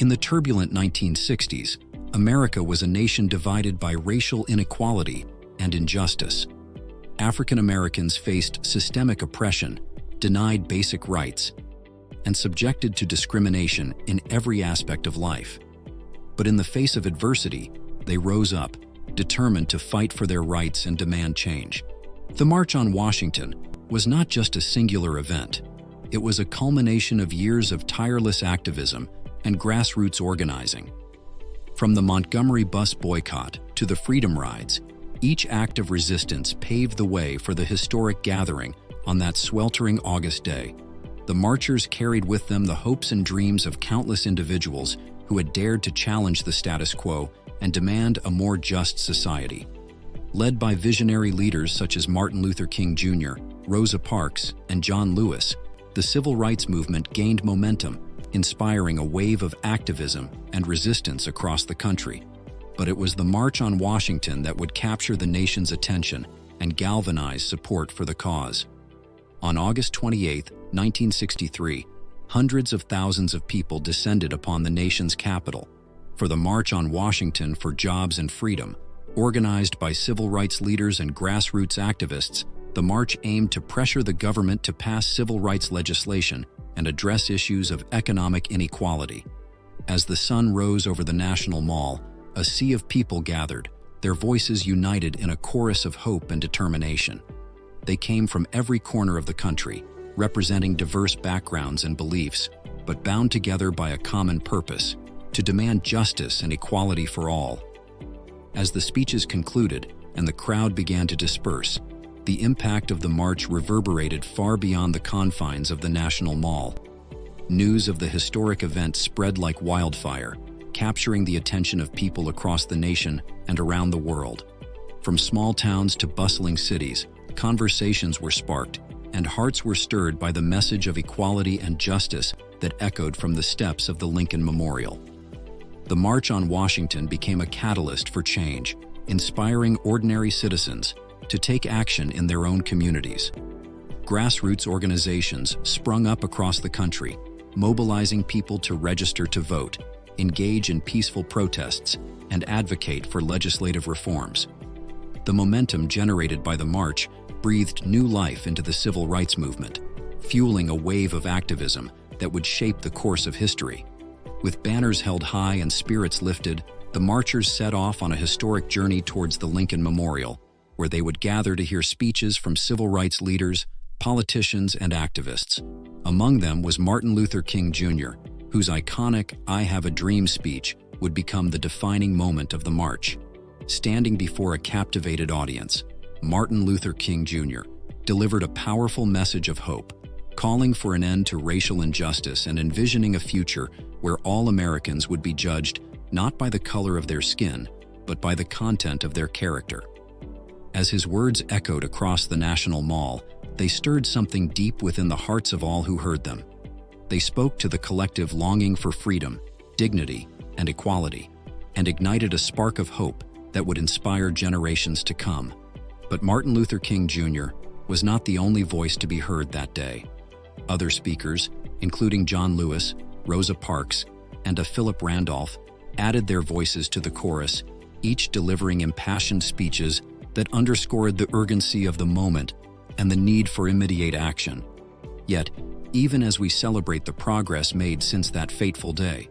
In the turbulent 1960s, America was a nation divided by racial inequality and injustice. African Americans faced systemic oppression, denied basic rights, and subjected to discrimination in every aspect of life. But in the face of adversity, they rose up, determined to fight for their rights and demand change. The March on Washington was not just a singular event. It was a culmination of years of tireless activism and grassroots organizing. From the Montgomery bus boycott to the Freedom Rides, each act of resistance paved the way for the historic gathering on that sweltering August day. The marchers carried with them the hopes and dreams of countless individuals who had dared to challenge the status quo and demand a more just society. Led by visionary leaders such as Martin Luther King Jr., Rosa Parks, and John Lewis, the civil rights movement gained momentum, inspiring a wave of activism and resistance across the country. But it was the March on Washington that would capture the nation's attention and galvanize support for the cause. On August 28, 1963, hundreds of thousands of people descended upon the nation's capital for the March on Washington for Jobs and Freedom. Organized by civil rights leaders and grassroots activists, the march aimed to pressure the government to pass civil rights legislation and address issues of economic inequality. As the sun rose over the National Mall, a sea of people gathered, their voices united in a chorus of hope and determination. They came from every corner of the country, representing diverse backgrounds and beliefs, but bound together by a common purpose: to demand justice and equality for all. As the speeches concluded and the crowd began to disperse, the impact of the march reverberated far beyond the confines of the National Mall. News of the historic event spread like wildfire, capturing the attention of people across the nation and around the world. From small towns to bustling cities, conversations were sparked, and hearts were stirred by the message of equality and justice that echoed from the steps of the Lincoln Memorial. The March on Washington became a catalyst for change, inspiring ordinary citizens to take action in their own communities. Grassroots organizations sprung up across the country, mobilizing people to register to vote, engage in peaceful protests, and advocate for legislative reforms. The momentum generated by the march breathed new life into the civil rights movement, fueling a wave of activism that would shape the course of history. With banners held high and spirits lifted, the marchers set off on a historic journey towards the Lincoln Memorial, where they would gather to hear speeches from civil rights leaders, politicians, and activists. Among them was Martin Luther King Jr., whose iconic "I Have a Dream" speech would become the defining moment of the march. Standing before a captivated audience, Martin Luther King Jr. delivered a powerful message of hope, calling for an end to racial injustice and envisioning a future where all Americans would be judged not by the color of their skin, but by the content of their character. As his words echoed across the National Mall, they stirred something deep within the hearts of all who heard them. They spoke to the collective longing for freedom, dignity, and equality, and ignited a spark of hope that would inspire generations to come. But Martin Luther King Jr. was not the only voice to be heard that day. Other speakers, including John Lewis, Rosa Parks, and Philip Randolph, added their voices to the chorus, each delivering impassioned speeches that underscored the urgency of the moment and the need for immediate action. Yet, even as we celebrate the progress made since that fateful day,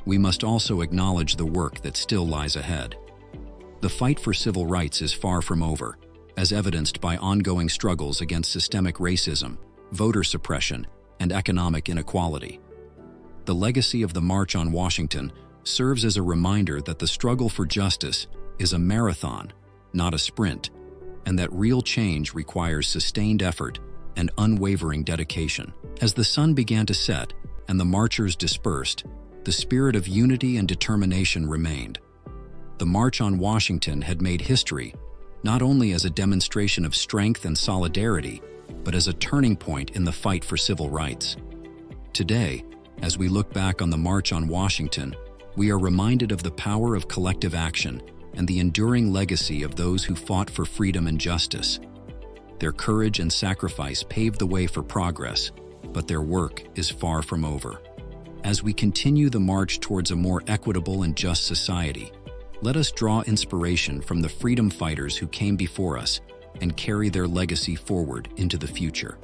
we must also acknowledge the work that still lies ahead. The fight for civil rights is far from over, as evidenced by ongoing struggles against systemic racism, voter suppression, and economic inequality. The legacy of the March on Washington serves as a reminder that the struggle for justice is a marathon, not a sprint, and that real change requires sustained effort and unwavering dedication. As the sun began to set and the marchers dispersed, the spirit of unity and determination remained. The March on Washington had made history, not only as a demonstration of strength and solidarity, but as a turning point in the fight for civil rights. Today, as we look back on the March on Washington, we are reminded of the power of collective action and the enduring legacy of those who fought for freedom and justice. Their courage and sacrifice paved the way for progress, but their work is far from over. As we continue the march towards a more equitable and just society, let us draw inspiration from the freedom fighters who came before us and carry their legacy forward into the future.